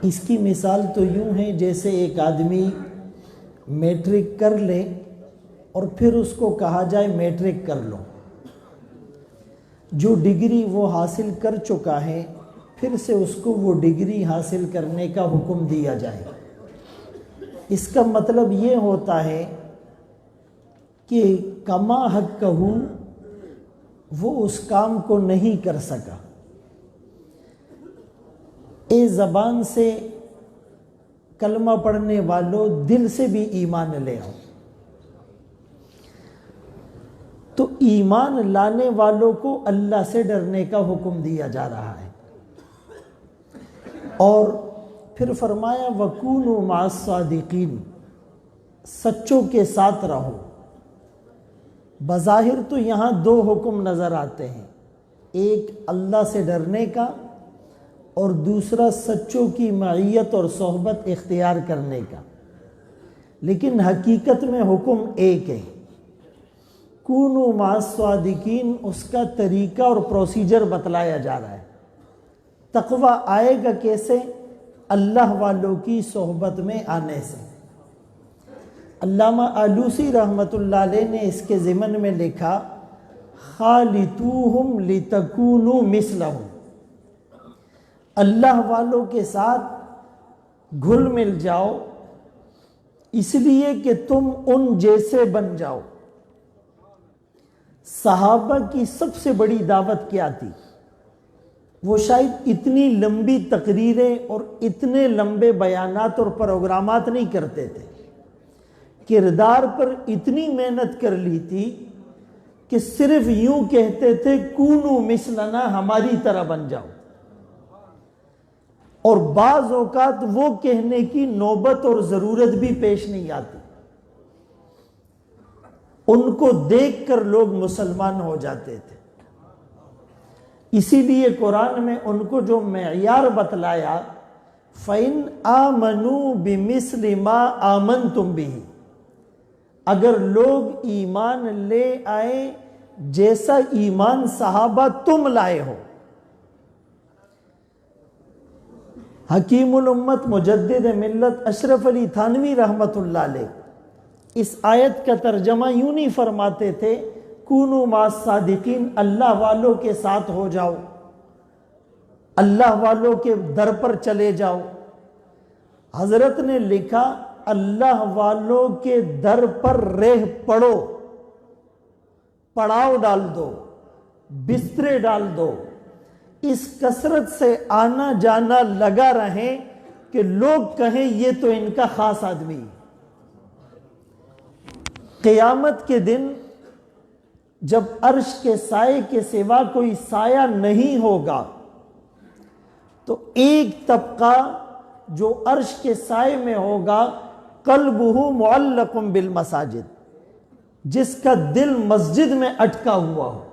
اس کی مثال تو یوں ہے جیسے ایک آدمی میٹرک کر لے اور پھر اس کو کہا جائے میٹرک کر لو، جو ڈگری وہ حاصل کر چکا ہے پھر سے اس کو وہ ڈگری حاصل کرنے کا حکم دیا جائے۔ اس کا مطلب یہ ہوتا ہے کہ کما حق کہو وہ اس کام کو نہیں کر سکا۔ اے زبان سے کلمہ پڑھنے والوں، دل سے بھی ایمان لے آؤ۔ تو ایمان لانے والوں کو اللہ سے ڈرنے کا حکم دیا جا رہا ہے، اور پھر فرمایا وَكُونُوا مَعَ الصَّادِقِينَ، سچوں کے ساتھ رہو۔ بظاہر تو یہاں دو حکم نظر آتے ہیں، ایک اللہ سے ڈرنے کا اور دوسرا سچوں کی معیت اور صحبت اختیار کرنے کا، لیکن حقیقت میں حکم ایک ہے۔ کونوا مع الصادقین، اس کا طریقہ اور پروسیجر بتلایا جا رہا ہے۔ تقویٰ آئے گا کیسے؟ اللہ والوں کی صحبت میں آنے سے۔ علامہ آلوسی رحمۃ اللہ علیہ نے اس کے ضمن میں لکھا خالطوہم لتکونوا مثلہم، اللہ والوں کے ساتھ گھل مل جاؤ اس لیے کہ تم ان جیسے بن جاؤ۔ صحابہ کی سب سے بڑی دعوت کیا تھی؟ وہ شاید اتنی لمبی تقریریں اور اتنے لمبے بیانات اور پروگرامات نہیں کرتے تھے، کردار پر اتنی محنت کر لی تھی کہ صرف یوں کہتے تھے کونوا مثلنا، ہماری طرح بن جاؤ، اور بعض اوقات وہ کہنے کی نوبت اور ضرورت بھی پیش نہیں آتی، ان کو دیکھ کر لوگ مسلمان ہو جاتے تھے۔ اسی لیے قرآن میں ان کو جو معیار بتلایا فَإِنْ آمَنُوا بِمِثْلِ مَا آمَنْتُمْ بِهِ، اگر لوگ ایمان لے آئے جیسا ایمان صحابہ تم لائے ہو۔ حکیم الامت مجدد ملت اشرف علی تھانوی رحمۃ اللہ علیہ اس آیت کا ترجمہ یوں نہیں فرماتے تھے کونوا مع الصادقین، اللہ والوں کے ساتھ ہو جاؤ، اللہ والوں کے در پر چلے جاؤ۔ حضرت نے لکھا اللہ والوں کے در پر رہ پڑو، پڑاؤ ڈال دو، بسترے ڈال دو، اس کثرت سے آنا جانا لگا رہے کہ لوگ کہیں یہ تو ان کا خاص آدمی۔ قیامت کے دن جب عرش کے سائے کے سوا کوئی سایہ نہیں ہوگا تو ایک طبقہ جو عرش کے سائے میں ہوگا قلبہ معلق بالمساجد، جس کا دل مسجد میں اٹکا ہوا ہو۔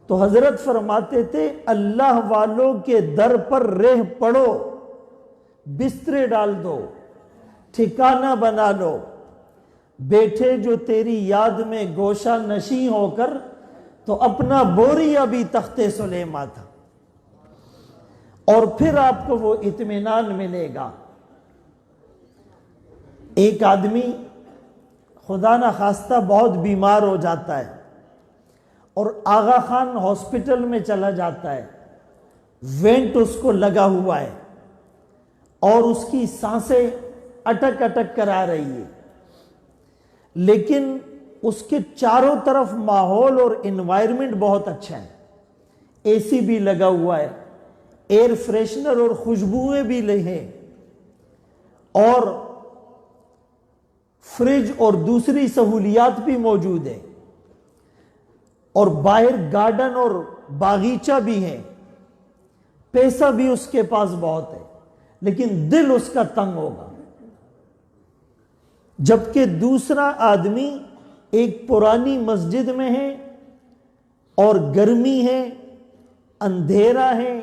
تو حضرت فرماتے تھے اللہ والوں کے در پر رہ پڑو، بسترے ڈال دو، ٹھکانہ بنا لو، بیٹھے جو تیری یاد میں گوشہ نشیں ہو کر تو اپنا بوریا بھی تخت سلیماں تھا، اور پھر آپ کو وہ اطمینان ملے گا۔ ایک آدمی خدا نہ خواستہ بہت بیمار ہو جاتا ہے اور آغا خان ہاسپٹل میں چلا جاتا ہے، وینٹ اس کو لگا ہوا ہے اور اس کی سانسیں اٹک اٹک کر آ رہی ہے، لیکن اس کے چاروں طرف ماحول اور انوائرمنٹ بہت اچھا ہے، اے سی بھی لگا ہوا ہے، ایئر فریشنر اور خوشبوئیں بھی ہیں، اور فریج اور دوسری سہولیات بھی موجود ہیں، اور باہر گارڈن اور باغیچہ بھی ہے، پیسہ بھی اس کے پاس بہت ہے، لیکن دل اس کا تنگ ہوگا۔ جبکہ دوسرا آدمی ایک پرانی مسجد میں ہے اور گرمی ہے، اندھیرا ہے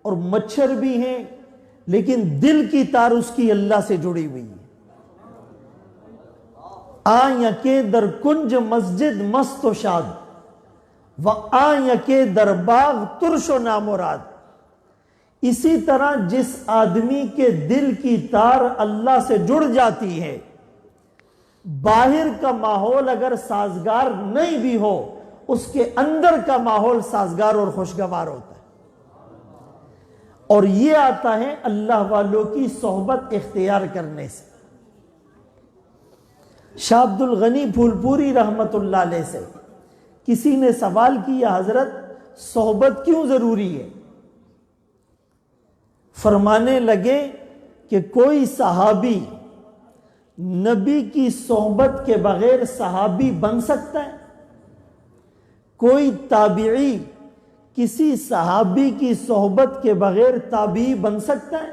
اور مچھر بھی ہیں، لیکن دل کی تار اس کی اللہ سے جڑی ہوئی ہے۔ آئیں کے در کنج مسجد مست و شاد، و آئیں کے در باغ ترش و نامراد۔ اسی طرح جس آدمی کے دل کی تار اللہ سے جڑ جاتی ہے، باہر کا ماحول اگر سازگار نہیں بھی ہو، اس کے اندر کا ماحول سازگار اور خوشگوار ہوتا ہے۔ اور یہ آتا ہے اللہ والوں کی صحبت اختیار کرنے سے۔ شاہ عبد الغنی پھولپوری رحمت اللہ علیہ سے کسی نے سوال کیا، حضرت صحبت کیوں ضروری ہے؟ فرمانے لگے کہ کوئی صحابی نبی کی صحبت کے بغیر صحابی بن سکتا ہے؟ کوئی تابعی کسی صحابی کی صحبت کے بغیر تابعی بن سکتا ہے؟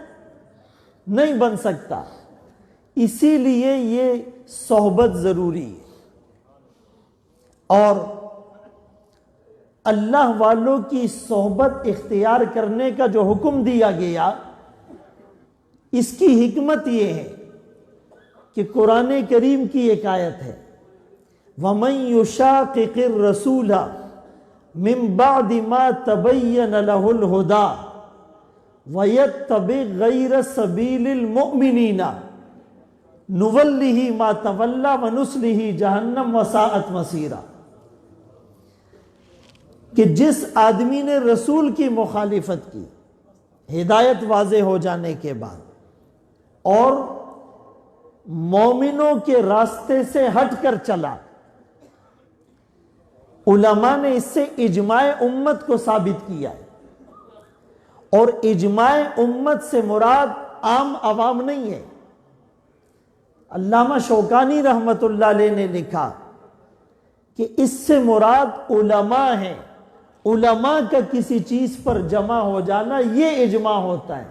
نہیں بن سکتا۔ اسی لیے یہ صحبت ضروری ہے۔ اور اللہ والوں کی صحبت اختیار کرنے کا جو حکم دیا گیا، اس کی حکمت یہ ہے کہ قرآن کریم کی ایک آیت ہے، وَمَن يُشَاقِقِ الرَّسُولَ مِن بَعْدِ مَا تَبَيَّنَ لَهُ الْهُدَى وَيَتَّبِعْ غَيْرَ سَبِيلِ الْمُؤْمِنِينَ نُوَلِّهِ مَا تَوَلَّى وَنُصْلِهِ جَهَنَّمَ وَسَاءَتْ مَصِيرًا، کہ جس آدمی نے رسول کی مخالفت کی ہدایت واضح ہو جانے کے بعد اور مومنوں کے راستے سے ہٹ کر چلا، علماء نے اس سے اجماع امت کو ثابت کیا ہے، اور اجماع امت سے مراد عام عوام نہیں ہے۔ علامہ شوکانی رحمت اللہ علیہ نے لکھا کہ اس سے مراد علماء ہیں، علماء کا کسی چیز پر جمع ہو جانا یہ اجماع ہوتا ہے،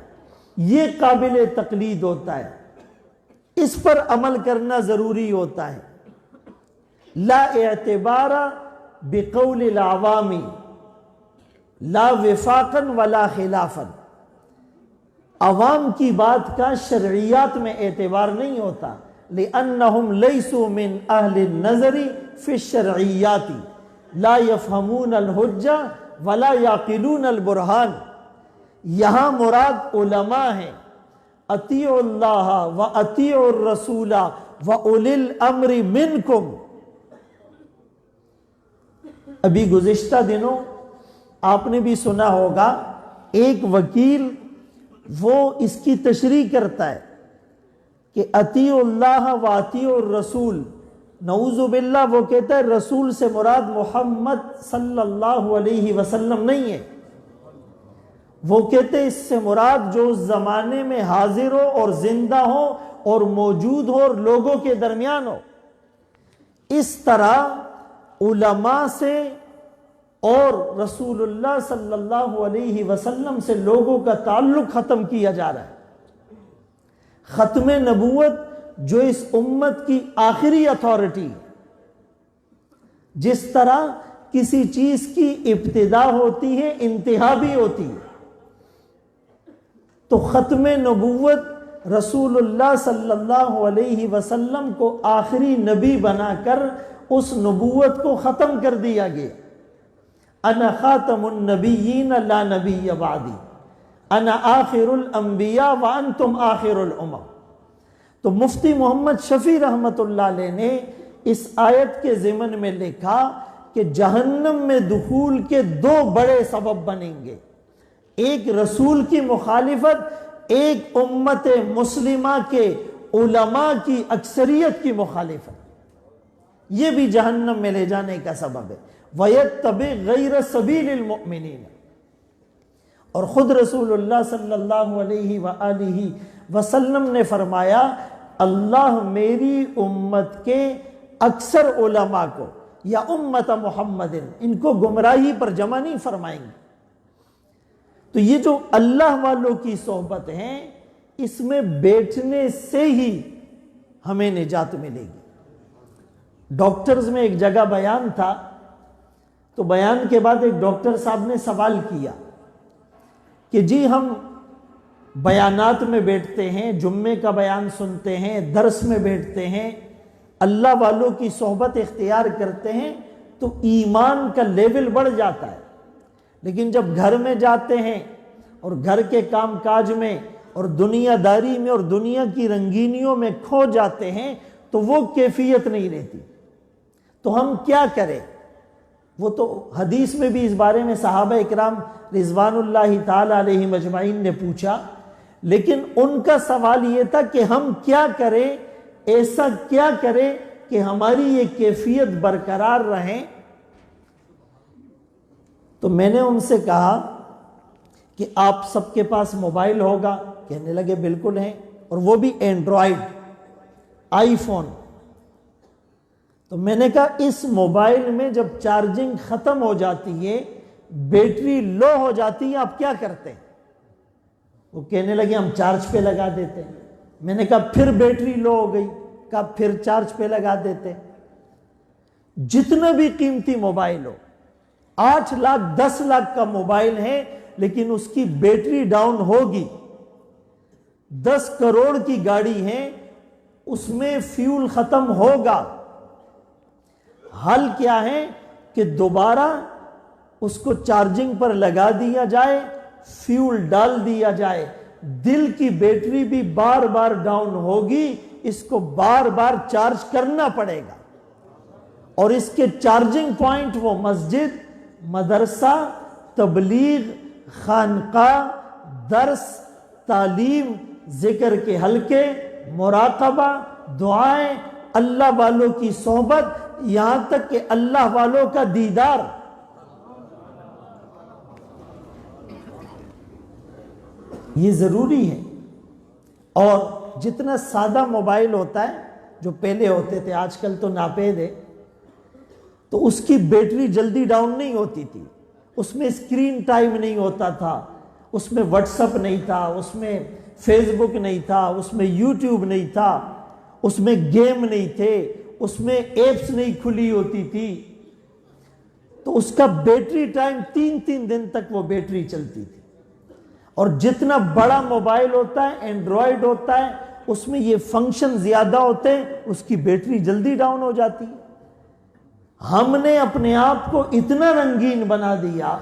یہ قابل تقلید ہوتا ہے، اس پر عمل کرنا ضروری ہوتا ہے۔ لا اعتبار بقول العوام لا وفاقا ولا خلافا، عوام کی بات کا شرعیات میں اعتبار نہیں ہوتا، لأنہم لیسوا من اہل النظر فی الشرعیات لا يفهمون الحجہ ولا یعقلون البرہان۔ یہاں مراد علماء ہیں، اطیعوا اللہ و اطیعوا الرسول و اولی الامر منکم۔ ابھی گزشتہ دنوں آپ نے بھی سنا ہوگا، ایک وکیل وہ اس کی تشریح کرتا ہے کہ اطیعوا اللہ و اطیعوا الرسول، نعوذ باللہ وہ کہتا ہے رسول سے مراد محمد صلی اللہ علیہ وسلم نہیں ہے، وہ کہتے اس سے مراد جو اس زمانے میں حاضر ہو اور زندہ ہو اور موجود ہو اور لوگوں کے درمیان ہو۔ اس طرح علماء سے اور رسول اللہ صلی اللہ علیہ وسلم سے لوگوں کا تعلق ختم کیا جا رہا ہے۔ ختم نبوت جو اس امت کی آخری اتھارٹی، جس طرح کسی چیز کی ابتدا ہوتی ہے انتہا بھی ہوتی ہے، تو ختم نبوت رسول اللہ صلی اللہ علیہ وسلم کو آخری نبی بنا کر اس نبوت کو ختم کر دیا گیا۔ انا خاتم النبیین لا نبی بعدی، انا آخر الانبیاء وانتم آخر الامم۔ تو مفتی محمد شفیع رحمت اللہ علیہ نے اس آیت کے ضمن میں لکھا کہ جہنم میں دخول کے دو بڑے سبب بنیں گے، ایک رسول کی مخالفت، ایک امت مسلمہ کے علماء کی اکثریت کی مخالفت، یہ بھی جہنم میں لے جانے کا سبب ہے۔ وَيَتَّبِعْ غَيْرَ سَبِيلِ الْمُؤْمِنِينَ، اور خود رسول اللہ صلی اللہ علیہ وآلہ وسلم نے فرمایا اللہ میری امت کے اکثر علماء کو یا امت محمد ان کو گمراہی پر جمع نہیں فرمائیں گے۔ تو یہ جو اللہ والوں کی صحبت ہے، اس میں بیٹھنے سے ہی ہمیں نجات ملے گی۔ ڈاکٹرز میں ایک جگہ بیان تھا، تو بیان کے بعد ایک ڈاکٹر صاحب نے سوال کیا کہ جی ہم بیانات میں بیٹھتے ہیں، جمعے کا بیان سنتے ہیں، درس میں بیٹھتے ہیں، اللہ والوں کی صحبت اختیار کرتے ہیں تو ایمان کا لیول بڑھ جاتا ہے، لیکن جب گھر میں جاتے ہیں اور گھر کے کام کاج میں اور دنیا داری میں اور دنیا کی رنگینیوں میں کھو جاتے ہیں تو وہ کیفیت نہیں رہتی. تو ہم کیا کریں؟ وہ تو حدیث میں بھی اس بارے میں صحابہ اکرام رضوان اللہ تعالی علیہم اجمعین نے پوچھا، لیکن ان کا سوال یہ تھا کہ ہم کیا کریں، ایسا کیا کریں کہ ہماری یہ کیفیت برقرار رہے. تو میں نے ان سے کہا کہ آپ سب کے پاس موبائل ہوگا؟ کہنے لگے بالکل ہیں، اور وہ بھی اینڈرائیڈ آئی فون. تو میں نے کہا اس موبائل میں جب چارجنگ ختم ہو جاتی ہے، بیٹری لو ہو جاتی ہے، آپ کیا کرتے ہیں؟ وہ کہنے لگے ہم چارج پہ لگا دیتے ہیں. میں نے کہا پھر بیٹری لو ہو گئی، کہا پھر چارج پہ لگا دیتے. جتنا بھی قیمتی موبائل ہو، 8 لاکھ 10 لاکھ کا موبائل ہے لیکن اس کی بیٹری ڈاؤن ہوگی. 10 کروڑ کی گاڑی ہے، اس میں فیول ختم ہوگا. حل کیا ہے کہ دوبارہ اس کو چارجنگ پر لگا دیا جائے، فیول ڈال دیا جائے. دل کی بیٹری بھی بار بار ڈاؤن ہوگی، اس کو بار بار چارج کرنا پڑے گا. اور اس کے چارجنگ پوائنٹ وہ مسجد، مدرسہ، تبلیغ، خانقاہ، درس، تعلیم، ذکر کے حلقے، مراقبہ، دعائیں، اللہ والوں کی صحبت، یہاں تک کہ اللہ والوں کا دیدار. یہ ضروری ہے. اور جتنا سادہ موبائل ہوتا ہے، جو پہلے ہوتے تھے، آج کل تو ناپید ہے، تو اس کی بیٹری جلدی ڈاؤن نہیں ہوتی تھی. اس میں اسکرین ٹائم نہیں ہوتا تھا، اس میں واٹس اپ نہیں تھا، اس میں فیس بک نہیں تھا، اس میں یوٹیوب نہیں تھا، اس میں گیم نہیں تھے، اس میں ایپس نہیں کھلی ہوتی تھی. تو اس کا بیٹری ٹائم 3 دن تک وہ بیٹری چلتی تھی. اور جتنا بڑا موبائل ہوتا ہے، اینڈرائیڈ ہوتا ہے، اس میں یہ فنکشن زیادہ ہوتے ہیں، اس کی بیٹری جلدی ڈاؤن ہو جاتی ہے. ہم نے اپنے آپ کو اتنا رنگین بنا دیا،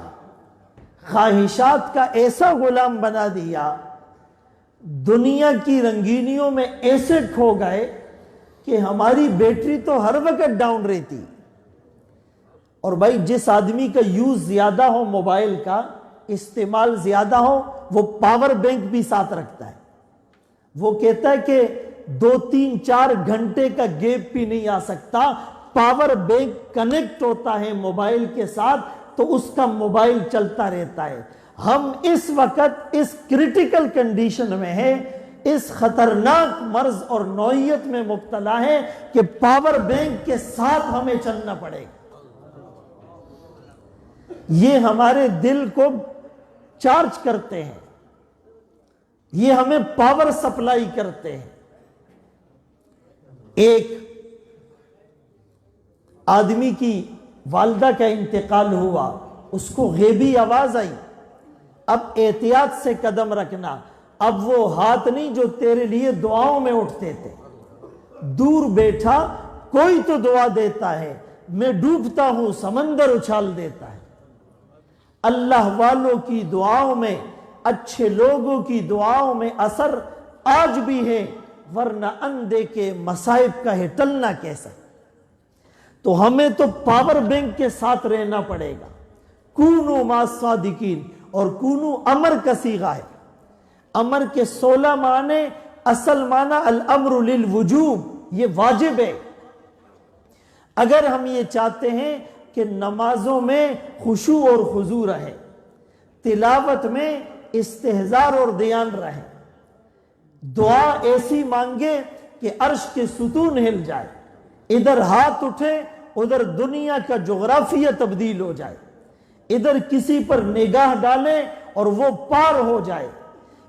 خواہشات کا ایسا غلام بنا دیا، دنیا کی رنگینیوں میں ایسے کھو گئے کہ ہماری بیٹری تو ہر وقت ڈاؤن رہتی. اور بھائی جس آدمی کا یوز زیادہ ہو، موبائل کا استعمال زیادہ ہو، وہ پاور بینک بھی ساتھ رکھتا ہے. وہ کہتا ہے کہ 2-3-4 گھنٹے کا گیپ بھی نہیں آ سکتا. پاور بینک کنیکٹ ہوتا ہے موبائل کے ساتھ تو اس کا موبائل چلتا رہتا ہے. ہم اس وقت اس کریٹیکل کنڈیشن میں ہیں، اس خطرناک مرض اور نوعیت میں مبتلا ہے کہ پاور بینک کے ساتھ ہمیں چلنا پڑے گا. یہ ہمارے دل کو چارج کرتے ہیں، یہ ہمیں پاور سپلائی کرتے ہیں. ایک آدمی کی والدہ کا انتقال ہوا، اس کو غیبی آواز آئی، اب احتیاط سے قدم رکھنا. اب وہ ہاتھ نہیں جو تیرے لیے دعاؤں میں اٹھتے تھے. دور بیٹھا کوئی تو دعا دیتا ہے، میں ڈوبتا ہوں سمندر اچھال دیتا ہے. اللہ والوں کی دعاؤں میں، اچھے لوگوں کی دعاؤں میں اثر آج بھی ہے، ورنہ اندھے کے مصائب کا ہے ٹلنا کیسا. تو ہمیں تو پاور بینک کے ساتھ رہنا پڑے گا. کونو ما صادقین، اور کونو امر کا صیغہ ہے. امر کے 16 معنی، اصل معنی الامر للوجوب، یہ واجب ہے. اگر ہم یہ چاہتے ہیں کہ نمازوں میں خشوع اور خضوع رہے، تلاوت میں استحضار اور دھیان رہے، دعا ایسی مانگے کہ عرش کے ستون ہل جائے، ادھر ہاتھ اٹھے ادھر دنیا کا جغرافیہ تبدیل ہو جائے، ادھر کسی پر نگاہ ڈالے اور وہ پار ہو جائے،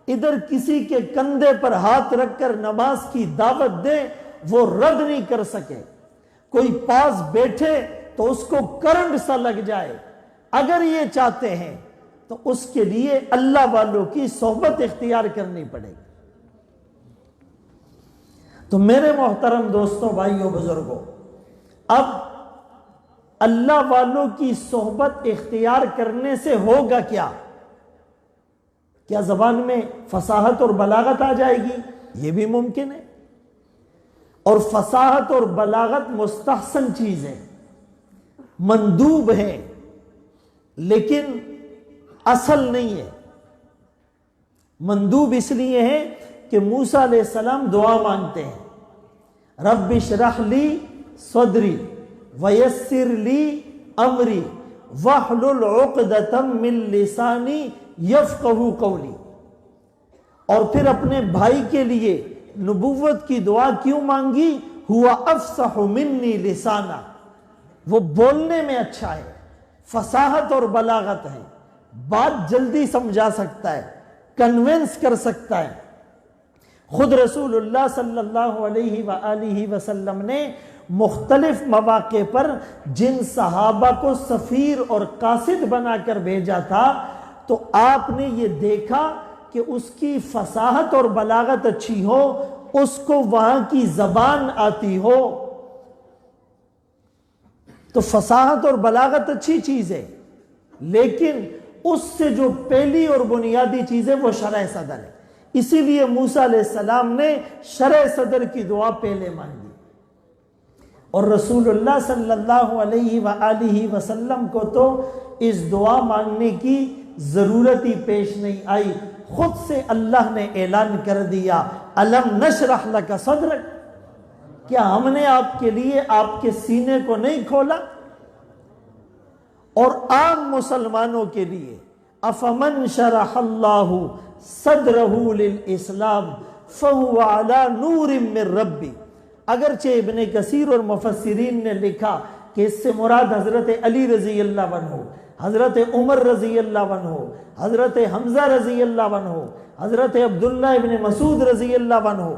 ادھر کسی کے کندھے پر ہاتھ رکھ کر نماز کی دعوت دے، وہ رد نہیں کر سکے، کوئی پاس بیٹھے تو اس کو کرنٹ سا لگ جائے. اگر یہ چاہتے ہیں تو اس کے لیے اللہ والوں کی صحبت اختیار کرنی پڑے گی. تو میرے محترم دوستوں، بھائیوں، بزرگوں، اب اللہ والوں کی صحبت اختیار کرنے سے ہوگا کیا؟ کیا زبان میں فصاحت اور بلاغت آ جائے گی؟ یہ بھی ممکن ہے۔ اور فصاحت اور بلاغت مستحسن چیز ہے، مندوب ہے، لیکن اصل نہیں ہے۔ مندوب اس لیے ہے کہ موسیٰ علیہ السلام دعا مانگتے ہیں، رب اشرح لی صدری ویسر لی امری واحلل عقدۃ من لسانی یفقہوا قولی۔ اور پھر اپنے بھائی کے لیے نبوت کی دعا کیوں مانگی؟ ہوا افصح منی لسانا، وہ بولنے میں اچھا ہے، فصاحت اور بلاغت ہے، بات جلدی سمجھا سکتا ہے، کنونس کر سکتا ہے۔ خود رسول اللہ صلی اللہ علیہ وآلہ وسلم نے مختلف مواقع پر جن صحابہ کو سفیر اور قاصد بنا کر بھیجا تھا، تو آپ نے یہ دیکھا کہ اس کی فصاحت اور بلاغت اچھی ہو، اس کو وہاں کی زبان آتی ہو۔ تو فصاحت اور بلاغت اچھی چیز ہے، لیکن اس سے جو پہلی اور بنیادی چیز ہے وہ شرح صدر ہے۔ اسی لیے موسیٰ علیہ السلام نے شرح صدر کی دعا پہلے مانگی، اور رسول اللہ صلی اللہ علیہ وآلہ وسلم کو تو اس دعا مانگنے کی ضرورت ہی پیش نہیں آئی، خود سے اللہ نے اعلان کر دیا، الم نشرح لک صدرک، کیا ہم نے آپ کے لیے آپ کے سینے کو نہیں کھولا؟ اور عام مسلمانوں کے لیے افمن شرح اللہ صدرہ للاسلام فہو علی نور من ربی، اگرچہ ابن کثیر اور مفسرین نے لکھا کہ اس سے مراد حضرت علی رضی اللہ عنہ، حضرت عمر رضی اللہ عنہ، حضرت حمزہ رضی اللہ عنہ، حضرت عبداللہ ابن مسعود رضی اللہ عنہ۔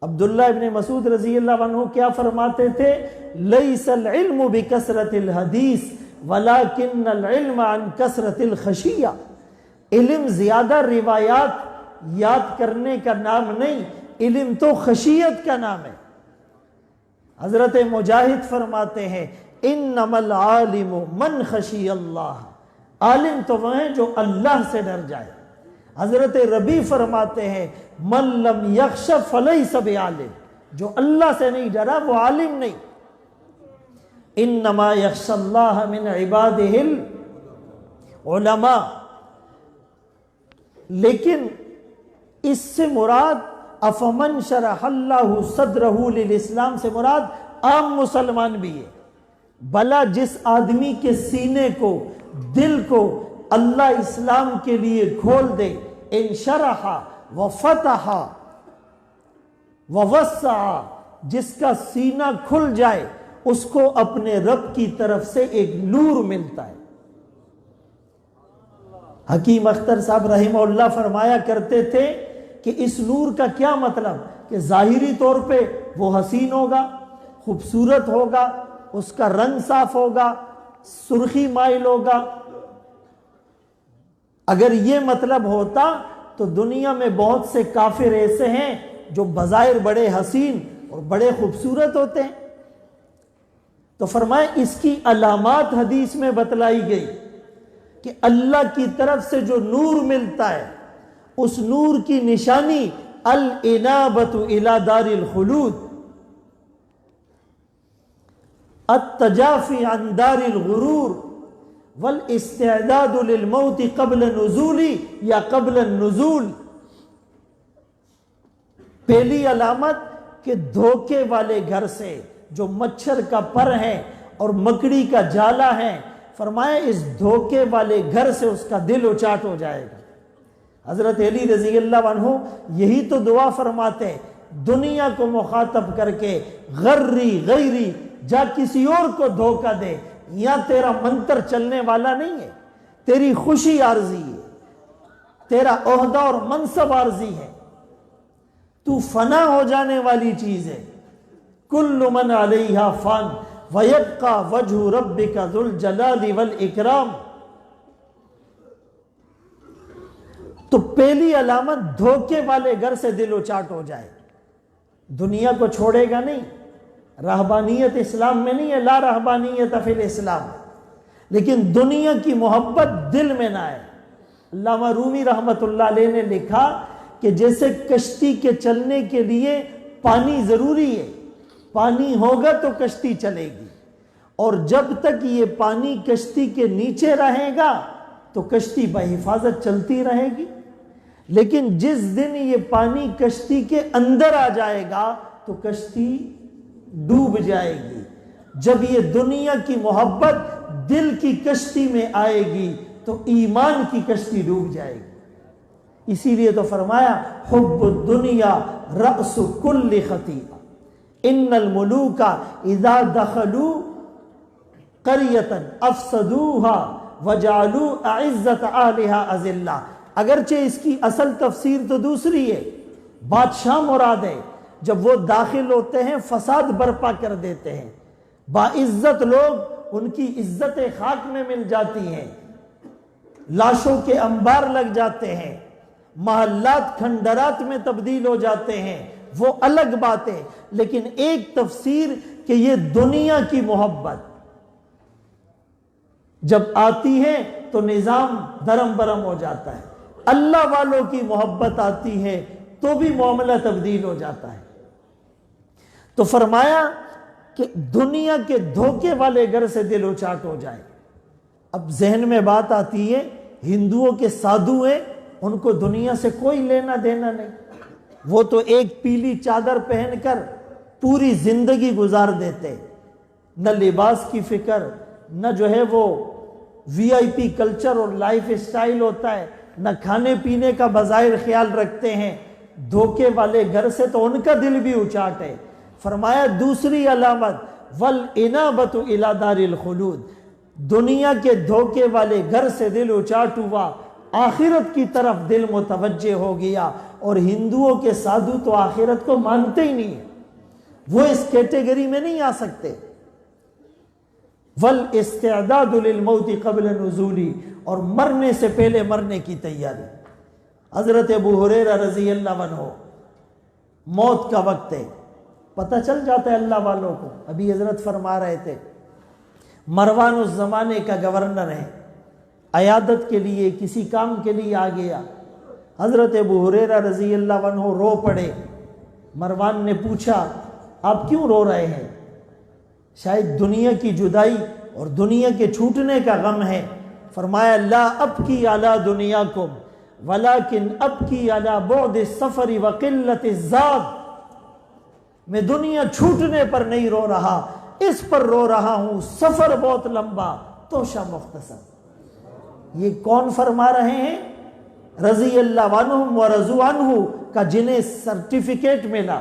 عبداللہ ابن مسعود رضی اللہ عنہ کیا فرماتے تھے؟ لیس العلم بکثرت الحدیث ولکن العلم عن کثرت الخشیہ، علم زیادہ روایات یاد کرنے کا نام نہیں، علم تو خشیت کا نام ہے۔ حضرت مجاہد فرماتے ہیں انما العالم من خشی اللہ، عالم تو وہ ہیں جو اللہ سے ڈر جائے۔ حضرت ربیع فرماتے ہیں من لم یخش فلیس بعالم، جو اللہ سے نہیں ڈرا وہ عالم نہیں۔ انما یخشی اللہ من عبادہ العلماء، لیکن اس سے مراد افمن شرح اللہ صدرہ للاسلام سے مراد عام مسلمان بھی ہے، بھلا جس آدمی کے سینے کو، دل کو اللہ اسلام کے لیے کھول دے، انشرح وفتح ووسع، جس کا سینہ کھل جائے اس کو اپنے رب کی طرف سے ایک نور ملتا ہے۔ حکیم اختر صاحب رحمہ اللہ فرمایا کرتے تھے کہ اس نور کا کیا مطلب کہ ظاہری طور پہ وہ حسین ہوگا، خوبصورت ہوگا، اس کا رنگ صاف ہوگا، سرخی مائل ہوگا۔ اگر یہ مطلب ہوتا تو دنیا میں بہت سے کافر ایسے ہیں جو بظاہر بڑے حسین اور بڑے خوبصورت ہوتے ہیں۔ تو فرمائے اس کی علامات حدیث میں بتلائی گئی کہ اللہ کی طرف سے جو نور ملتا ہے، اس نور کی نشانی الانابۃ الی دار الخلود، التجافی عن دار الغرور والاستعداد للموت قبل نزولی یا قبل النزول۔ پہلی علامت کہ دھوکے والے گھر سے جو مچھر کا پر ہے اور مکڑی کا جالا ہے، فرمایا اس دھوکے والے گھر سے اس کا دل اچاٹ ہو جائے گا۔ حضرت علی رضی اللہ عنہ یہی تو دعا فرماتے ہیں، دنیا کو مخاطب کر کے غری غیری، جا کسی اور کو دھوکہ دے، یا تیرا منتر چلنے والا نہیں ہے، تیری خوشی عارضی ہے، تیرا عہدہ اور منصب عارضی ہے، تو فنا ہو جانے والی چیز ہے۔ کل من علیہا فان ویبقى وجہ ربک ذو الجلال والاکرام۔ تو پہلی علامت دھوکے والے گھر سے دل اچاٹ ہو جائے، دنیا کو چھوڑے گا نہیں۔ رہبانیت اسلام میں نہیں ہے، لا رہبانیت فی الاسلام، لیکن دنیا کی محبت دل میں نہ ہے، علامہ رومی رحمت اللہ علیہ نے لکھا کہ جیسے کشتی کے چلنے کے لیے پانی ضروری ہے، پانی ہوگا تو کشتی چلے گی، اور جب تک یہ پانی کشتی کے نیچے رہے گا تو کشتی بحفاظت چلتی رہے گی، لیکن جس دن یہ پانی کشتی کے اندر آ جائے گا تو کشتی ڈوب جائے گی۔ جب یہ دنیا کی محبت دل کی کشتی میں آئے گی تو ایمان کی کشتی ڈوب جائے گی۔ اسی لیے تو فرمایا حب الدنیا رأس کل خطیئہ ان الملوک اذا دخلوا قریۃ افسدوها وجعلوا اعزت اہلها اذلہ۔ اگرچہ اس کی اصل تفسیر تو دوسری ہے، بادشاہ مراد ہے، جب وہ داخل ہوتے ہیں فساد برپا کر دیتے ہیں، باعزت لوگ ان کی عزت خاک میں مل جاتی ہیں، لاشوں کے انبار لگ جاتے ہیں، محلات کھنڈرات میں تبدیل ہو جاتے ہیں، وہ الگ بات ہے۔ لیکن ایک تفسیر کہ یہ دنیا کی محبت جب آتی ہے تو نظام درم برم ہو جاتا ہے، اللہ والوں کی محبت آتی ہے تو بھی معاملہ تبدیل ہو جاتا ہے۔ تو فرمایا کہ دنیا کے دھوکے والے گھر سے دل اچاٹ ہو جائے۔ اب ذہن میں بات آتی ہے، ہندوؤں کے سادھو ہیں، ان کو دنیا سے کوئی لینا دینا نہیں، وہ تو ایک پیلی چادر پہن کر پوری زندگی گزار دیتے، نہ لباس کی فکر، نہ جو ہے وہ وی آئی پی کلچر اور لائف اسٹائل ہوتا ہے، نہ کھانے پینے کا بظاہر خیال رکھتے ہیں۔ دھوکے والے گھر سے تو ان کا دل بھی اچاٹ ہے۔ فرمایا دوسری علامت وَالْإِنَابَةُ إِلَى دَارِ الْخُلُودِ، دنیا کے دھوکے والے گھر سے دل اچاٹ ہوا، آخرت کی طرف دل متوجہ ہو گیا۔ اور ہندوؤں کے سادھو تو آخرت کو مانتے ہی نہیں ہیں، وہ اس کیٹیگری میں نہیں آ سکتے۔ وَالْإِسْتِعْدَادُ لِلْمَوْتِ قَبْلَ نُزُولِ، اور مرنے سے پہلے مرنے کی تیاری۔ حضرت ابو ہریرہ رضی اللہ عنہ، موت کا وقت ہے، پتہ چل جاتا ہے اللہ والوں کو۔ ابھی حضرت فرما رہے تھے مروان اس زمانے کا گورنر ہے، عیادت کے لیے کسی کام کے لیے آ گیا۔ حضرت ابو ہریرہ رضی اللہ عنہ رو پڑے۔ مروان نے پوچھا آپ کیوں رو رہے ہیں؟ شاید دنیا کی جدائی اور دنیا کے چھوٹنے کا غم ہے۔ فرمایا لا ابکی علی دنیاکم ولیکن ابکی علی بعد السفر وقلت الزاد، میں دنیا چھوٹنے پر نہیں رو رہا، اس پر رو رہا ہوں سفر بہت لمبا توشہ مختصر۔ یہ کون فرما رہے ہیں؟ رضی اللہ عنہم ورضوا عنہ کا جنہیں سرٹیفکیٹ ملا۔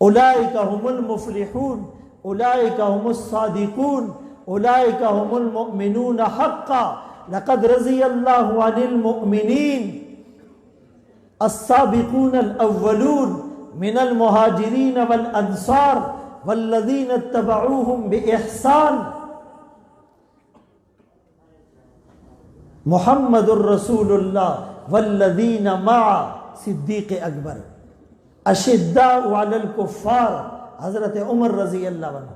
اولئک هم المفلحون اولئک هم الصادقون اولئک هم المؤمنون حقا لقد رضی اللہ عن المؤمنین السابقون الاولون من المہاجرین والانصار والذین اتبعوهم بإحسان محمد الرسول اللہ والذین مع صدیق اکبر اشداء علی الکفار حضرت عمر رضی اللہ عنہ،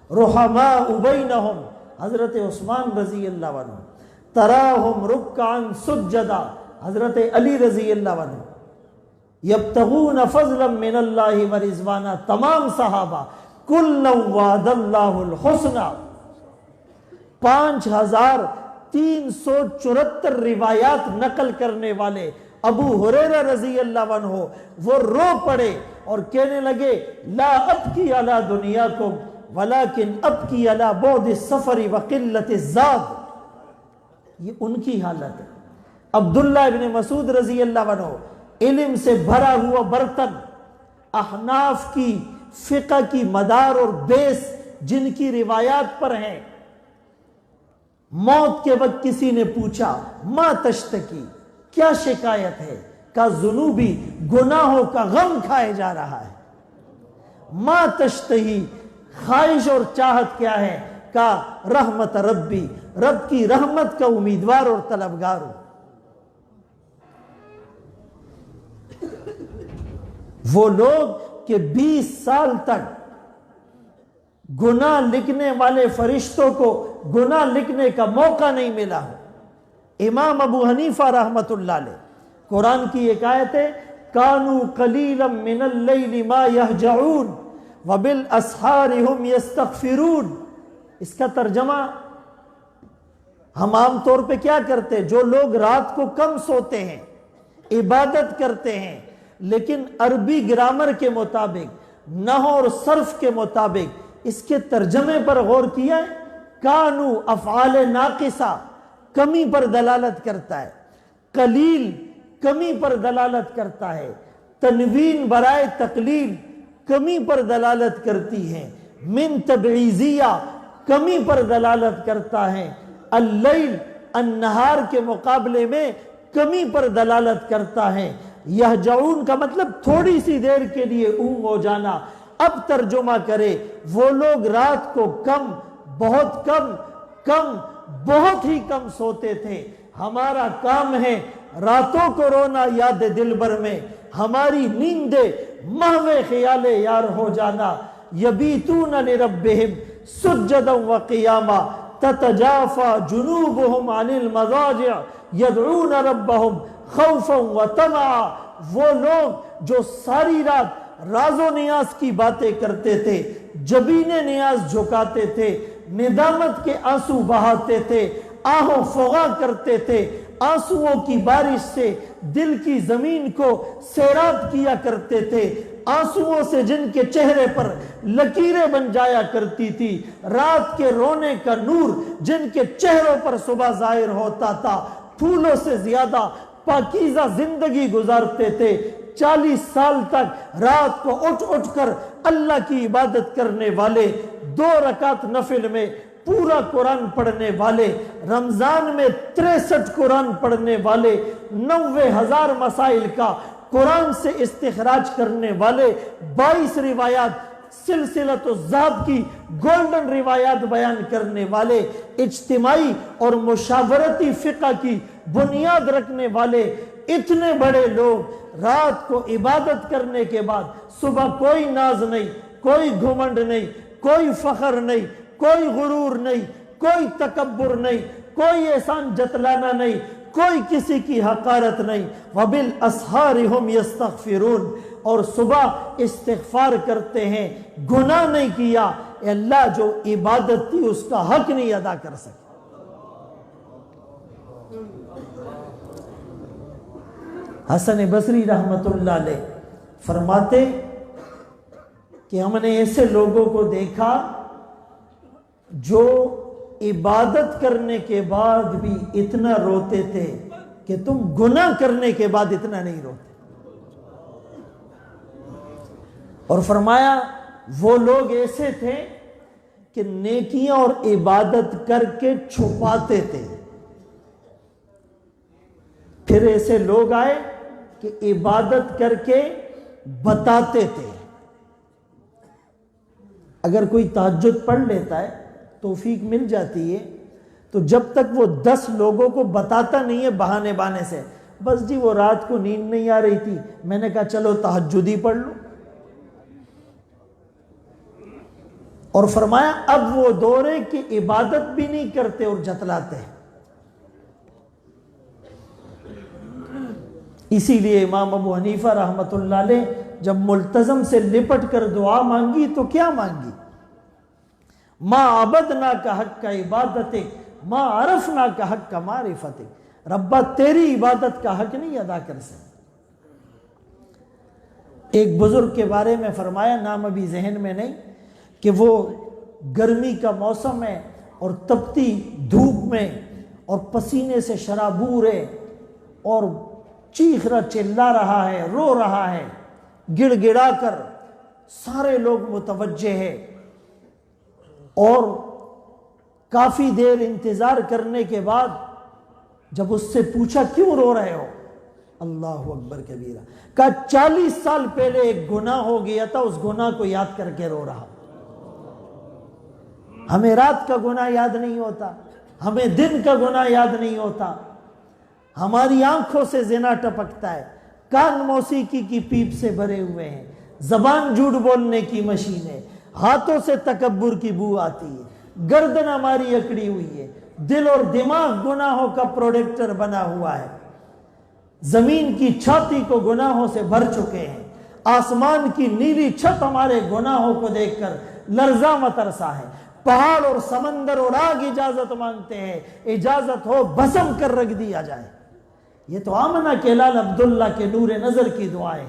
رحماء بینہم حضرت عثمان رضی اللہ عنہ، تراہم رکعا سجدا حضرت علی رضی اللہ عنہ، یبتغون فضلا من اللہ ورضوانا تمام صحابہ، کلا وعد اللہ الحسنى۔ 5374 روایات نقل کرنے والے ابو ہریرہ رضی اللہ عنہ وہ رو پڑے اور کہنے لگے لا ابکی علی دنیاکم ولیکن ابکی علی بعد السفر وقلت الزاد۔ یہ ان کی حالت ہے۔ عبداللہ ابن مسعود رضی اللہ عنہ، علم سے بھرا ہوا برتن، احناف کی فقہ کی مدار اور بیس جن کی روایات پر ہیں، موت کے وقت کسی نے پوچھا ما تشتکی، کیا شکایت ہے؟ کا ذنوبی، گناہوں کا غم کھائے جا رہا ہے۔ ما تشتہی، خواہش اور چاہت کیا ہے؟ کا رحمت ربی، رب کی رحمت کا امیدوار اور طلبگار ہوں۔ وہ لوگ کہ 20 سال تک گناہ لکھنے والے فرشتوں کو گناہ لکھنے کا موقع نہیں ملا، امام ابو حنیفہ رحمت اللہ علیہ، قرآن کی ایک آیت ہے کانوا قلیلا من اللیل ما یہجعون وبالاسحار هم یستغفرون، اس کا ترجمہ ہم عام طور پہ کیا کرتے ہیں، جو لوگ رات کو کم سوتے ہیں عبادت کرتے ہیں، لیکن عربی گرامر کے مطابق نحو اور صرف کے مطابق اس کے ترجمے پر غور کیا ہے، کانو افعال ناقصہ کمی پر دلالت کرتا ہے، قلیل کمی پر دلالت کرتا ہے، تنوین برائے تقلیل کمی پر دلالت کرتی ہے، من تبعیضیہ کمی پر دلالت کرتا ہے، اللیل النہار کے مقابلے میں کمی پر دلالت کرتا ہے، یہجعون کا مطلب تھوڑی سی دیر کے لیے اونگ ہو جانا۔ اب ترجمہ کرے وہ لوگ رات کو کم، بہت کم، بہت ہی کم سوتے تھے، ہمارا کام ہے راتوں کو رونا یاد دل بر میں، ہماری نیندیں محو خیال یار ہو جانا، یبیتون لربہم سجدا وقیاما تتجافى جنوبهم عن المضاجع يدعون ربهم خوفا وطمعا، وہ لوگ جو ساری رات راز و نیاز کی باتیں کرتے تھے، جبین نیاز جھکاتے تھے، ندامت کے آنسو بہاتے تھے، آہ و فغاں کرتے تھے، آنسوؤں کی بارش سے دل کی زمین کو سیراب کیا کرتے تھے، آنسوؤں سے جن کے چہرے پر لکیریں بن جایا کرتی تھی، رات کے رونے کا نور جن کے چہروں پر صبح ظاہر ہوتا تھا، پھولوں سے زیادہ پاکیزہ زندگی گزارتے تھے، 40 سال تک رات کو اٹھ اٹھ کر اللہ کی عبادت کرنے والے، 2 رکعت نفل میں پورا قرآن پڑھنے والے، رمضان میں 63 قرآن پڑھنے والے، 90,000 مسائل کا قرآن سے استخراج کرنے والے، 22 روایات سلسلۃ الذہب کی گولڈن روایات بیان کرنے والے، اجتماعی اور مشاورتی فقہ کی بنیاد رکھنے والے، اتنے بڑے لوگ رات کو عبادت کرنے کے بعد صبح کوئی ناز نہیں، کوئی گھمنڈ نہیں، کوئی فخر نہیں، کوئی غرور نہیں، کوئی تکبر نہیں، کوئی احسان جتلانا نہیں، کوئی کسی کی حقارت نہیں، وبالاسحار هم یستغفرون، اور صبح استغفار کرتے ہیں، گناہ نہیں کیا، اے اللہ جو عبادت تھی اس کا حق نہیں ادا کر سکے۔ حسن بصری رحمت اللہ علیہ فرماتے کہ ہم نے ایسے لوگوں کو دیکھا جو عبادت کرنے کے بعد بھی اتنا روتے تھے کہ تم گناہ کرنے کے بعد اتنا نہیں روتے، اور فرمایا وہ لوگ ایسے تھے کہ نیکیاں اور عبادت کر کے چھپاتے تھے، پھر ایسے لوگ آئے کہ عبادت کر کے بتاتے تھے۔ اگر کوئی تہجد پڑھ لیتا ہے، توفیق مل جاتی ہے، تو جب تک وہ 10 لوگوں کو بتاتا نہیں ہے بہانے بانے سے، بس جی وہ رات کو نیند نہیں آ رہی تھی، میں نے کہا چلو تہجد ہی پڑھ لو، اور فرمایا اب وہ دور ہے کہ عبادت بھی نہیں کرتے اور جتلاتے ہیں۔ اسی لیے امام ابو حنیفہ رحمت اللہ علیہ جب ملتزم سے لپٹ کر دعا مانگی تو کیا مانگی؟ ما عبدنا کا حق کا عبادت، ما عرفنا کا حق کا معرفت، ربا تیری عبادت کا حق نہیں ادا کر سکتے۔ ایک بزرگ کے بارے میں فرمایا، نام ابھی ذہن میں نہیں، کہ وہ گرمی کا موسم ہے اور تپتی دھوپ میں اور پسینے سے شرابور ہے اور چیخ رہا، چلا رہا ہے، رو رہا ہے، گڑ گڑا کر، سارے لوگ متوجہ ہیں، اور کافی دیر انتظار کرنے کے بعد جب اس سے پوچھا کیوں رو رہے ہو، اللہ اکبر کبیرہ، کہا 40 سال پہلے ایک گناہ ہو گیا تھا، اس گناہ کو یاد کر کے رو رہا۔ ہمیں رات کا گناہ یاد نہیں ہوتا، ہمیں دن کا گناہ یاد نہیں ہوتا، ہماری آنکھوں سے زنا ٹپکتا ہے، کان موسیقی کی پیپ سے بھرے ہوئے ہیں، زبان جھوٹ بولنے کی مشین ہے، ہاتھوں سے تکبر کی بو آتی ہے، گردن ہماری اکڑی ہوئی ہے، دل اور دماغ گناہوں کا پروڈکٹر بنا ہوا ہے. زمین کی چھاتی کو گناہوں سے بھر چکے ہیں. آسمان کی نیلی چھت ہمارے گناہوں کو دیکھ کر لرزاں مترسا ہے. پہاڑ اور سمندر اور آگ اجازت مانگتے ہیں, اجازت ہو بھسم کر رکھ دیا جائے. یہ تو آمنہ کے لال عبداللہ کے نور نظر کی دعائیں.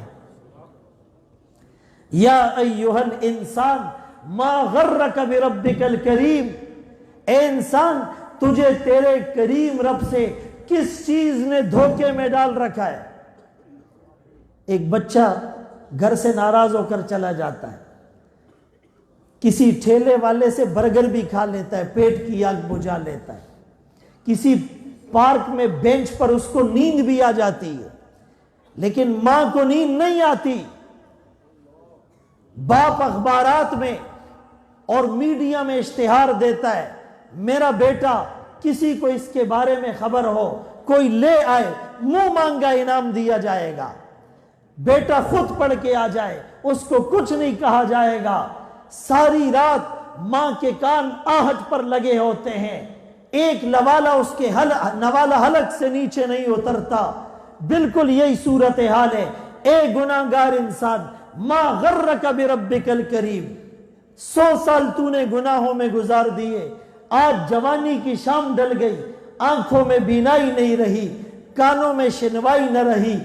یا ایہا الانسان ما غرک بربک الکریم, اے انسان تجھے تیرے کریم رب سے کس چیز نے دھوکے میں ڈال رکھا ہے. ایک بچہ گھر سے ناراض ہو کر چلا جاتا ہے, کسی ٹھیلے والے سے برگر بھی کھا لیتا ہے, پیٹ کی آگ بجھا لیتا ہے. کسی پارک میں بینچ پر اس کو نیند بھی آ جاتی ہے, لیکن ماں کو نیند نہیں آتی. باپ اخبارات میں اور میڈیا میں اشتہار دیتا ہے, میرا بیٹا کسی کو اس کے بارے میں خبر ہو کوئی لے آئے, منہ مانگا انعام دیا جائے گا. بیٹا خود پڑھ کے آ جائے, اس کو کچھ نہیں کہا جائے گا. ساری رات ماں کے کان آہٹ پر لگے ہوتے ہیں, ایک لوالہ اس کے نوالہ حلق سے نیچے نہیں اترتا. بالکل یہی صورتحال ہے. اے گناہگار انسان, ما غرک بربک الکریم, 100 سال تو نے گناہوں میں گزار دیے, آج جوانی کی شام ڈل گئی, آنکھوں میں بینائی نہیں رہی, کانوں میں شنوائی نہ رہی,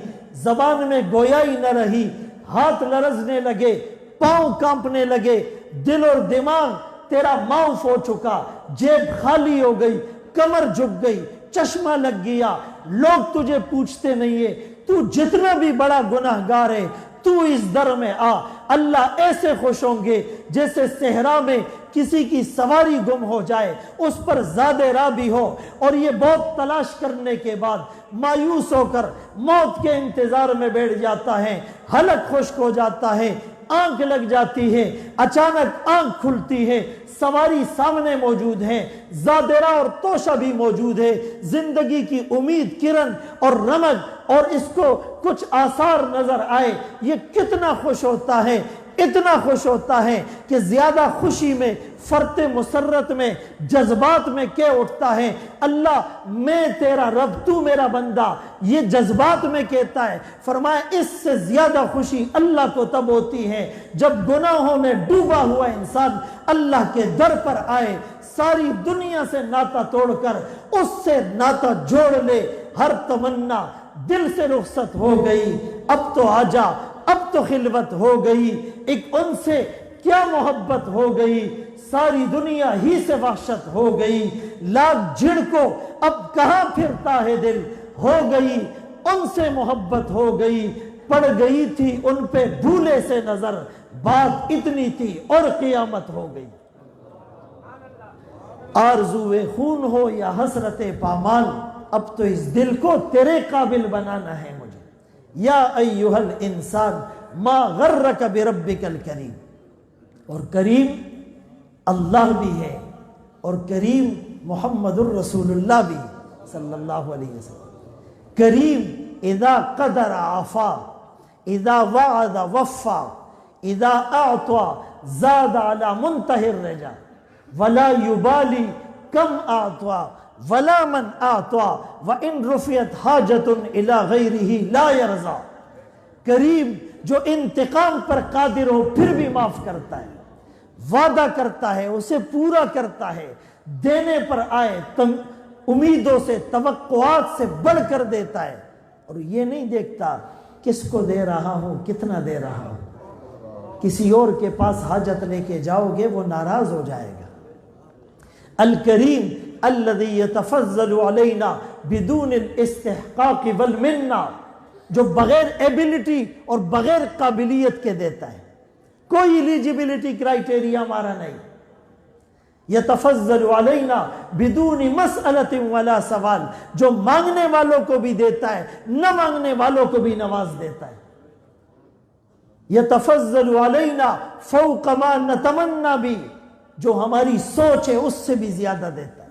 زبان میں گویائی نہ رہی, ہاتھ لرزنے لگے, پاؤں کانپنے لگے, دل اور دماغ تیرا معاف ہو چکا, جیب خالی ہو گئی, کمر جھک گئی, چشمہ لگ گیا, لوگ تجھے پوچھتے نہیں ہے. تو جتنا بھی بڑا گناہگار ہے تو اس در میں آ. اللہ ایسے خوش ہوں گے جیسے صحرا میں کسی کی سواری گم ہو جائے, اس پر زیادہ راہ بھی ہو, اور یہ بہت تلاش کرنے کے بعد مایوس ہو کر موت کے انتظار میں بیٹھ جاتا ہے. حلق خشک ہو جاتا ہے, آنکھ لگ جاتی ہے, اچانک آنکھ کھلتی ہے, سواری سامنے موجود ہے, زادرہ اور توشہ بھی موجود ہے, زندگی کی امید کرن اور رمق اور اس کو کچھ آثار نظر آئے. یہ کتنا خوش ہوتا ہے, اتنا خوش ہوتا ہے کہ زیادہ خوشی میں, فرط مسرت میں, جذبات میں کہہ اٹھتا ہے اللہ میں تیرا رب, تو میرا بندہ. یہ جذبات میں کہتا ہے. فرمایا اس سے زیادہ خوشی اللہ کو تب ہوتی ہے جب گناہوں میں ڈوبا ہوا انسان اللہ کے در پر آئے, ساری دنیا سے ناتا توڑ کر اس سے ناتا جوڑ لے. ہر تمنا دل سے رخصت ہو گئی, اب تو آجا, اب تو خلوت ہو گئی. ایک ان سے کیا محبت ہو گئی, ساری دنیا ہی سے وحشت ہو گئی. لاکھ جھڑ کو اب کہاں پھرتا ہے دل, ہو گئی ان سے محبت ہو گئی. پڑ گئی تھی ان پہ بھولے سے نظر, بات اتنی تھی اور قیامت ہو گئی. آرزوئے خون ہو یا حسرت پامال, اب تو اس دل کو تیرے قابل بنانا ہے مجھے. یا ایہا الانسان ما غرک بربک الکریم. اور کریم اللہ بھی ہے, اور کریم محمد الرسول اللہ بھی صلی اللہ علیہ وسلم. کریم اذا قدر عفا, اذا وعد وفا, اذا اعطى زاد على منتهى الرجا, ولا يبالي كم اعطى ولا من اعطى وان رفعت حاجة الى غيره لا يرضى. کریم جو انتقام پر قادر ہو پھر بھی معاف کرتا ہے, وعدہ کرتا ہے, اسے پورا کرتا ہے, دینے پر آئے امیدوں سے, توقعات سے بڑھ کر دیتا ہے, اور یہ نہیں دیکھتا کس کو دے رہا ہوں, کتنا دے رہا ہوں. کسی اور کے پاس حاجت لے کے جاؤ گے وہ ناراض ہو جائے گا. الکریم الذی یتفضل علینا بدون الاستحقاق والمنہ, جو بغیر ایبیلٹی اور بغیر قابلیت کے دیتا ہے, کوئی ایلیجیبلٹی کرائیٹیریا ہمارا نہیں. یتفضل علینا بدون مسئلۃ ولا سوال, جو مانگنے والوں کو بھی دیتا ہے, نہ مانگنے والوں کو بھی نواز دیتا ہے. یتفضل علینا فوق ما نتمنى بھی, جو ہماری سوچ ہے اس سے بھی زیادہ دیتا ہے.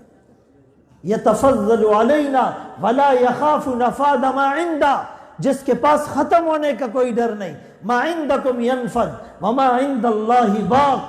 یتفضل علینا ولا یخاف نفاد ما عنده, جس کے پاس ختم ہونے کا کوئی ڈر نہیں. ما عندکم ینفد وما عند اللہ باق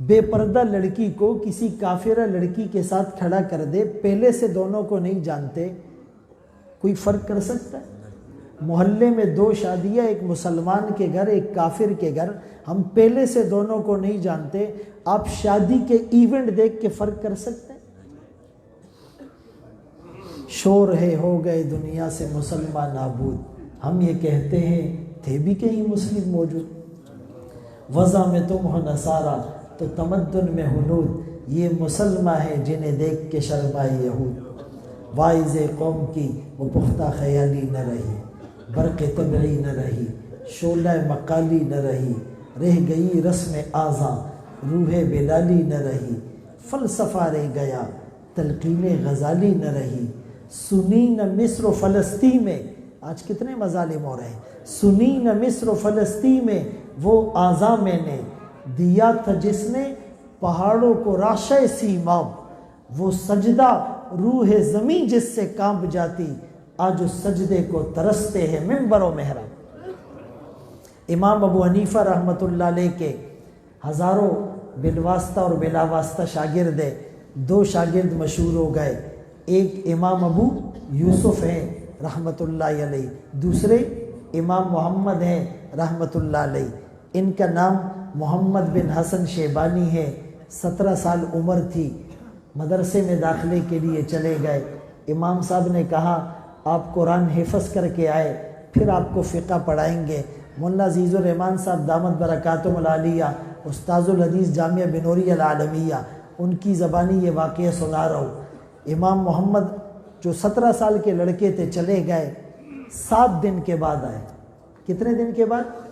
بے پردہ لڑکی کو کسی کافرہ لڑکی کے ساتھ کھڑا کر دے، پہلے سے دونوں کو نہیں جانتے، کوئی فرق کر سکتا ہے؟ محلے میں دو شادیاں، ایک مسلمان کے گھر ایک کافر کے گھر، ہم پہلے سے دونوں کو نہیں جانتے، آپ شادی کے ایونٹ دیکھ کے فرق کر سکتے ہیں؟ شور ہے ہو گئے دنیا سے مسلمان نابود، ہم یہ کہتے ہیں تھے بھی کہیں مسلم موجود، وضع میں تم ہو نصارہ تو تمدن میں ہنود، یہ مسلمہ ہے جنہیں دیکھ کے شرمائے یہود، واعظ قوم کی وہ پختہ خیالی نہ رہی، برق طبعی نہ رہی، شعلہ مقالی نہ رہی، رہ گئی رسم آزاں، روح بلالی نہ رہی، فلسفہ رہ گیا تلقین غزالی نہ رہی، سنین مصر و فلسطین میں، آج کتنے مظالم ہو رہے ہیں، سنین مصر و فلسطین میں وہ آزاں میں نے دیا تھا جس نے پہاڑوں کو راشہ سیماب، وہ سجدہ روح زمین جس سے کانپ جاتی، آج اس سجدے کو ترستے ہیں منبر و محراب۔ امام ابو حنیفہ رحمۃ اللہ علیہ کے ہزاروں بالواسطہ اور بلا واسطہ شاگرد ہیں، دو شاگرد مشہور ہو گئے، ایک امام ابو یوسف ہیں رحمۃ اللہ علیہ، دوسرے امام محمد ہیں رحمۃ اللہ علیہ۔ ان کا نام محمد بن حسن شیبانی ہے، 17 سال عمر تھی، مدرسے میں داخلے کے لیے چلے گئے، امام صاحب نے کہا آپ قرآن حفظ کر کے آئے پھر آپ کو فقہ پڑھائیں گے۔ مولانا عزیز الرحمان صاحب دامت برکاتہم العالیہ، استاذ الحدیث جامعہ بنوری العالمیہ، ان کی زبانی یہ واقعہ سنا رہا ہوں۔ امام محمد جو 17 سال کے لڑکے تھے چلے گئے، 7 دن کے بعد آئے، کتنے دن کے بعد؟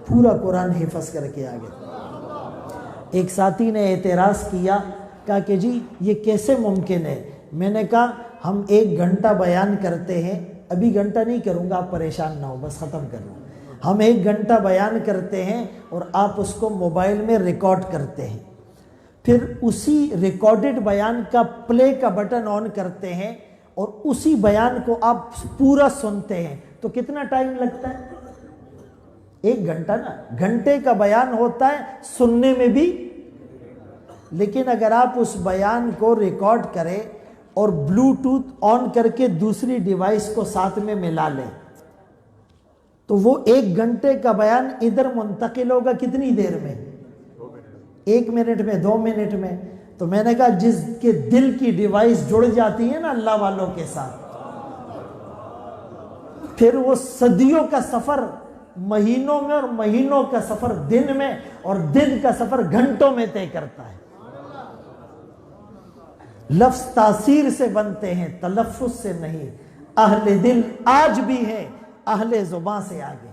پورا قرآن حفظ کر کے آگے۔ ایک ساتھی نے اعتراض کیا، کہا کہ جی یہ کیسے ممکن ہے؟ میں نے کہا ہم 1 گھنٹہ بیان کرتے ہیں، ابھی گھنٹہ نہیں کروں گا، آپ پریشان نہ ہو، بس ختم کر لوں۔ ہم 1 گھنٹہ بیان کرتے ہیں اور آپ اس کو موبائل میں ریکارڈ کرتے ہیں، پھر اسی ریکارڈڈ بیان کا پلے کا بٹن آن کرتے ہیں اور اسی بیان کو آپ پورا سنتے ہیں، تو کتنا ٹائم لگتا ہے؟ 1 گھنٹہ نا، گھنٹے کا بیان ہوتا ہے سننے میں بھی، لیکن اگر آپ اس بیان کو ریکارڈ کریں اور بلوٹوتھ آن کر کے دوسری ڈیوائس کو ساتھ میں ملا لیں تو وہ 1 گھنٹے کا بیان ادھر منتقل ہوگا کتنی دیر میں؟ 1 منٹ میں، 2 منٹ میں۔ تو میں نے کہا جس کے دل کی ڈیوائس جڑ جاتی ہے نا اللہ والوں کے ساتھ، پھر وہ صدیوں کا سفر مہینوں میں اور مہینوں کا سفر دن میں اور دن کا سفر گھنٹوں میں طے کرتا ہے۔ لفظ تاثیر سے بنتے ہیں، تلفظ سے نہیں۔ اہل دل آج بھی ہیں اہل زباں سے آگے،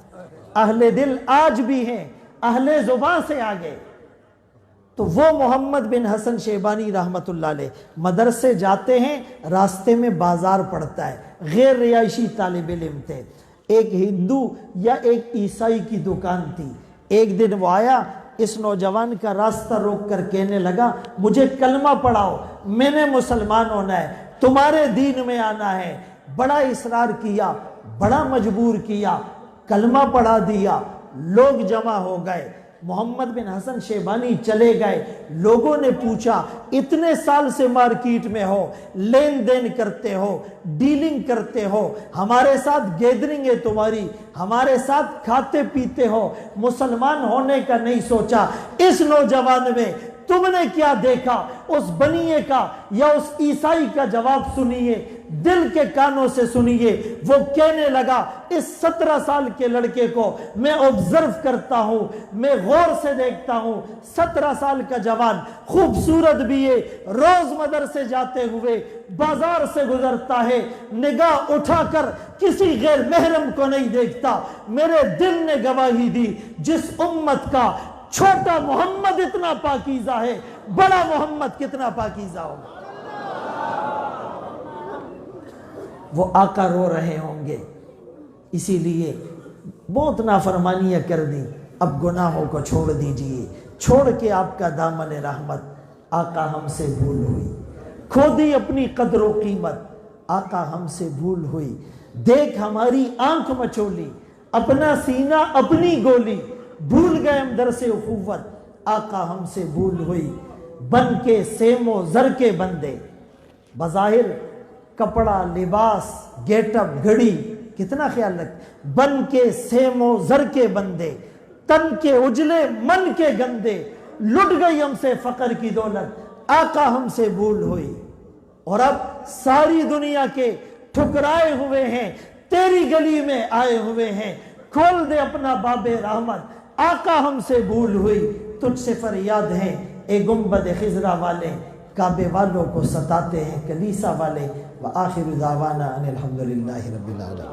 اہل دل آج بھی ہیں اہل زباں سے آگے۔ تو وہ محمد بن حسن شیبانی رحمت اللہ علیہ مدرسے جاتے ہیں، راستے میں بازار پڑتا ہے، غیر رہائشی طالب علم تھے، ایک ہندو یا ایک عیسائی کی دکان تھی۔ ایک دن وہ آیا، اس نوجوان کا راستہ روک کر کہنے لگا مجھے کلمہ پڑھاؤ، میں نے مسلمان ہونا ہے، تمہارے دین میں آنا ہے۔ بڑا اصرار کیا، بڑا مجبور کیا، کلمہ پڑھا دیا، لوگ جمع ہو گئے۔ محمد بن حسن شیبانی چلے گئے، لوگوں نے پوچھا اتنے سال سے مارکیٹ میں ہو، لین دین کرتے ہو، ڈیلنگ کرتے ہو، ہمارے ساتھ گیدرنگ ہے تمہاری، ہمارے ساتھ کھاتے پیتے ہو، مسلمان ہونے کا نہیں سوچا، اس نوجوان میں تم نے کیا دیکھا؟ اس بنیے کا یا اس عیسائی کا جواب سنیے، دل کے کانوں سے سنیے۔ وہ کہنے لگا اس 17 سال کے لڑکے کو میں آبزرو کرتا ہوں، میں غور سے دیکھتا ہوں، 17 سال کا جوان خوبصورت بھی ہے، روز مدرسے جاتے ہوئے بازار سے گزرتا ہے، نگاہ اٹھا کر کسی غیر محرم کو نہیں دیکھتا۔ میرے دل نے گواہی دی جس امت کا چھوٹا محمد اتنا پاکیزہ ہے، بڑا محمد کتنا پاکیزہ ہوگا۔ وہ آقا رو رہے ہوں گے، اسی لیے بہت نافرمانیاں کر دی، اب گناہوں کو چھوڑ دیجئے، چھوڑ کے آپ کا دامن رحمت، آقا ہم سے بھول ہوئی، کھو دی اپنی قدر و قیمت، آقا ہم سے بھول ہوئی، دیکھ ہماری آنکھ مچولی، اپنا سینہ اپنی گولی، بھول گئے ہم درس اخوت، آقا ہم سے بھول ہوئی، بن کے سیم و زر کے بندے۔ بظاہر کپڑا، لباس، گیٹ اپ، گھڑی کتنا خیال رکھ، بن کے سیم و زر کے بندے، تن کے اجلے من کے گندے، لٹ گئی ہم سے فقر کی دولت، آقا ہم سے بھول ہوئی۔ اور اب ساری دنیا کے ٹھکرائے ہوئے ہیں، تیری گلی میں آئے ہوئے ہیں، کھول دے اپنا باب رحمت، آقا ہم سے بھول ہوئی۔ تجھ سے فریاد ہے اے گنبد خضرا والے، کعبے والوں کو ستاتے ہیں کلیسا والے۔ وآخر دعوانا ان الحمدللہ رب العالمین۔